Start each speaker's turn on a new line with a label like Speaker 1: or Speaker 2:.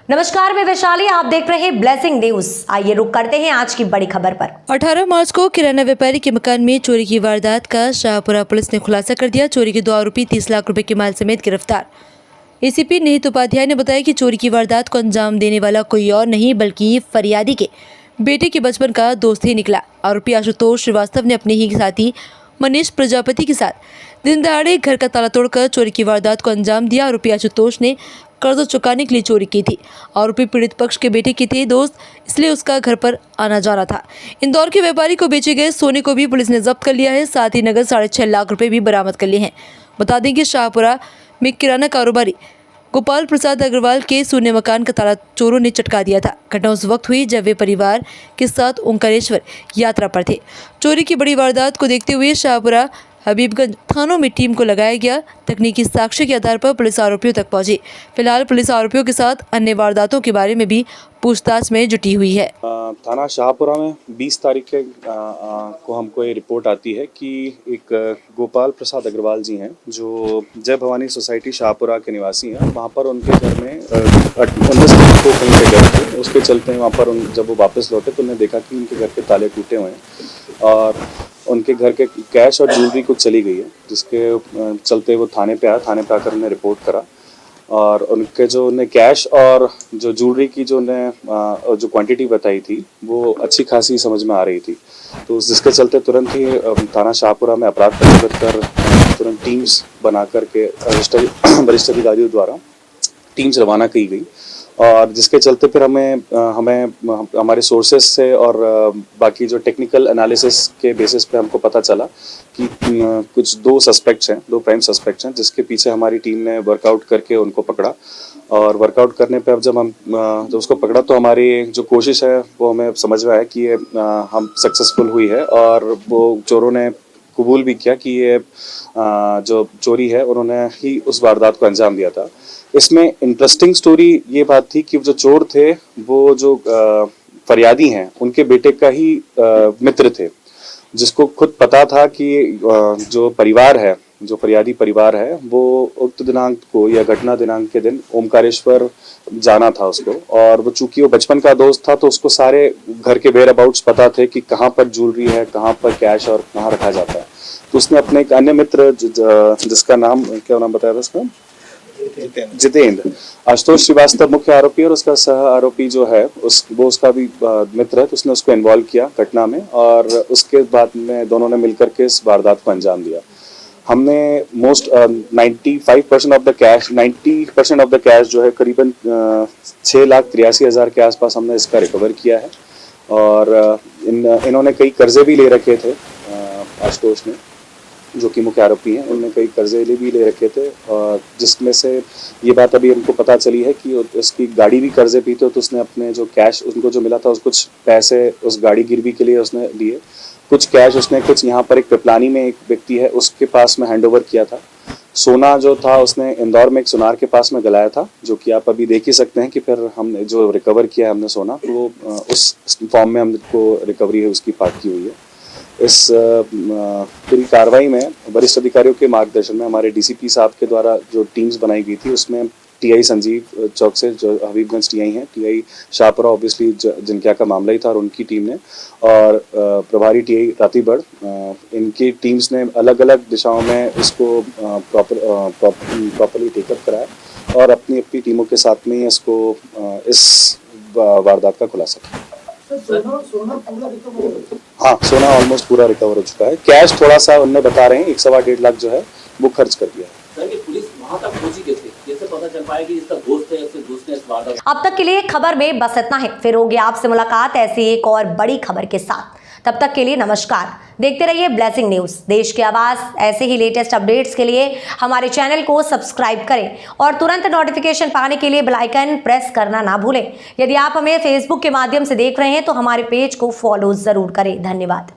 Speaker 1: नमस्कार, मैं वैशाली, आप देख रहे हैं ब्लेसिंग न्यूज। आइए रुक करते हैं आज की बड़ी खबर पर।
Speaker 2: 18 मार्च को किराना व्यापारी के मकान में चोरी की वारदात का शाहपुरा पुलिस ने खुलासा कर दिया। चोरी के 2 आरोपी 30 लाख रुपए के माल समेत गिरफ्तार। एसीपी निहित उपाध्याय ने बताया कि चोरी की वारदात को अंजाम देने वाला कोई और नहीं बल्कि फरियादी के बेटे के बचपन का दोस्त ही निकला। आरोपी आशुतोष श्रीवास्तव ने अपने ही साथी मनीष प्रजापति के साथ दिन दहाड़े घर का ताला तोड़कर चोरी की वारदात को अंजाम दिया। आरोपी आशुतोष ने कर्ज चुकाने के लिए चोरी की थी। आरोपी पीड़ित पक्ष के बेटे के थे दोस्त, इसलिए उसका घर पर आना जाना था। इंदौर के व्यापारी को बेचे गए सोने को भी पुलिस ने जब्त कर लिया है। साथ ही नगद 6.5 लाख रुपए भी बरामद कर लिए हैं। बता दें कि शाहपुरा में किराना कारोबारी गोपाल प्रसाद अग्रवाल के सोने मकान का ताला चोरों ने चटका दिया था। घटना उस वक्त हुई जब वे परिवार के साथ ओंकारेश्वर यात्रा पर थे। चोरी की बड़ी वारदात को देखते हुए शाहपुरा हबीबगंज थानों में टीम को लगाया गया। तकनीकी साक्ष्य के आधार पर पुलिस आरोपियों तक पहुंची। फिलहाल पुलिस आरोपियों के साथ अन्य वारदातों के बारे में भी पूछताछ में जुटी हुई है।
Speaker 3: थाना शाहपुरा में 20 तारीख को हमको ये रिपोर्ट आती है कि एक गोपाल प्रसाद अग्रवाल जी हैं जो जय भवानी सोसाइटी शाहपुरा के निवासी हैं। वहाँ पर उनके घर में 19 तारीख को कहीं पे गए थे। उसके चलते वहाँ पर जब वो वापस लौटे तो उन्होंने देखा कि उनके घर के ताले टूटे हुए हैं और उनके घर के कैश और ज्वेलरी कुछ चली गई है, जिसके चलते वो थाने पे आकर उन्हें रिपोर्ट करा और उनके जो उन्हें कैश और जो ज्वेलरी की जो उन्हें जो क्वांटिटी बताई थी वो अच्छी खासी समझ में आ रही थी। तो जिसके चलते तुरंत ही थाना शाहपुरा में अपराध पंजीबद्ध कर तुरंत टीम्स बना करके वरिष्ठ अधिकारियों द्वारा टीम्स रवाना की गई और जिसके चलते फिर हमें हमारे सोर्सेस से और बाकी जो टेक्निकल एनालिसिस के बेसिस पे हमको पता चला कि कुछ 2 सस्पेक्ट्स हैं, 2 प्राइम सस्पेक्ट्स हैं, जिसके पीछे हमारी टीम ने वर्कआउट करके उनको पकड़ा। और वर्कआउट करने पे अब जब उसको पकड़ा तो हमारी जो कोशिश है वो हमें समझ में आया कि ये हम सक्सेसफुल हुई है और वो चोरों ने कबूल भी किया कि ये जो चोरी है उन्होंने ही उस वारदात को अंजाम दिया था। इसमें इंटरेस्टिंग स्टोरी ये बात थी कि जो चोर थे वो जो फरियादी हैं उनके बेटे का ही मित्र थे, जिसको खुद पता था कि जो परिवार है, जो फरियादी परिवार है, वो उक्त दिनांक को या घटना दिनांक के दिन ओंकारेश्वर जाना था उसको। और वो चूंकि वो बचपन का दोस्त था तो उसको सारे घर के वेयर अबाउट्स पता थे कि कहाँ पर ज्वेलरी है, कहाँ पर कैश और कहाँ रखा जाता है। तो उसने अपने एक अन्य मित्र जिसका नाम क्या नाम बताया था उसका, जितेंद्र, आशुतोष श्रीवास्तव मुख्य आरोपी और उसका सह आरोपी जो है वो उसका भी मित्र है, तो उसने उसको इन्वॉल्व किया घटना में और उसके बाद में दोनों ने मिलकर के इस वारदात को अंजाम दिया। हमने 90% ऑफ द कैश जो है करीबन 6,83,000 के आसपास हमने इसका रिकवर किया है। और इन्होंने कई कर्जे भी ले रखे थे। आशुतोष ने, जो कि मुख्य आरोपी हैं, उन्होंने कई कर्जे भी ले रखे थे और जिसमें से ये बात अभी हमको पता चली है कि उसकी गाड़ी भी कर्जे भी थे। तो उसने अपने जो कैश उनको जो मिला था उस कुछ पैसे उस गाड़ी गिरवी के लिए उसने दिए, कुछ कैश उसने कुछ यहाँ पर एक पिपलानी में एक व्यक्ति है उसके पास में हैंडओवर किया था। सोना जो था उसने इंदौर में एक सुनार के पास में गलाया था, जो कि आप अभी देख ही सकते हैं कि फिर हमने जो रिकवर किया है हमने सोना, तो वो उस फॉर्म में हमको रिकवरी है उसकी पार्ट की हुई है। इस पूरी कार्रवाई में वरिष्ठ अधिकारियों के मार्गदर्शन में हमारे डीसीपी साहब के द्वारा जो टीम्स बनाई गई थी उसमें टीआई संजीव चौक से जो हबीबगंज टीआई हैं, टीआई शाहपुरा ऑब्वियसली जिनका का मामला ही था और उनकी टीम ने, और प्रभारी टीआई रातीबड़, इनकी टीम्स ने अलग अलग दिशाओं में इसको प्रॉपरली टेकअप कराया और अपनी अपनी टीमों के साथ में इसको इस वारदात का खुलासा किया। हाँ, सोना ऑलमोस्ट पूरा रिकवर हो चुका है। कैश थोड़ा सा उन्हें बता रहे हैं 1.25 लाख जो है वो खर्च कर दिया है।
Speaker 4: पुलिस वहां तक पहुंची कैसे पता चल पाया कि इसका दोस्त है, इसके दोस्त ने इस वारदात।
Speaker 1: अब तक के लिए खबर में बस इतना है, फिर होगी आपसे मुलाकात ऐसी एक और बड़ी खबर के साथ। तब तक के लिए नमस्कार, देखते रहिए ब्लेसिंग न्यूज, देश की आवाज। ऐसे ही लेटेस्ट अपडेट्स के लिए हमारे चैनल को सब्सक्राइब करें और तुरंत नोटिफिकेशन पाने के लिए बेल आइकन प्रेस करना ना भूलें। यदि आप हमें फेसबुक के माध्यम से देख रहे हैं तो हमारे पेज को फॉलो जरूर करें। धन्यवाद।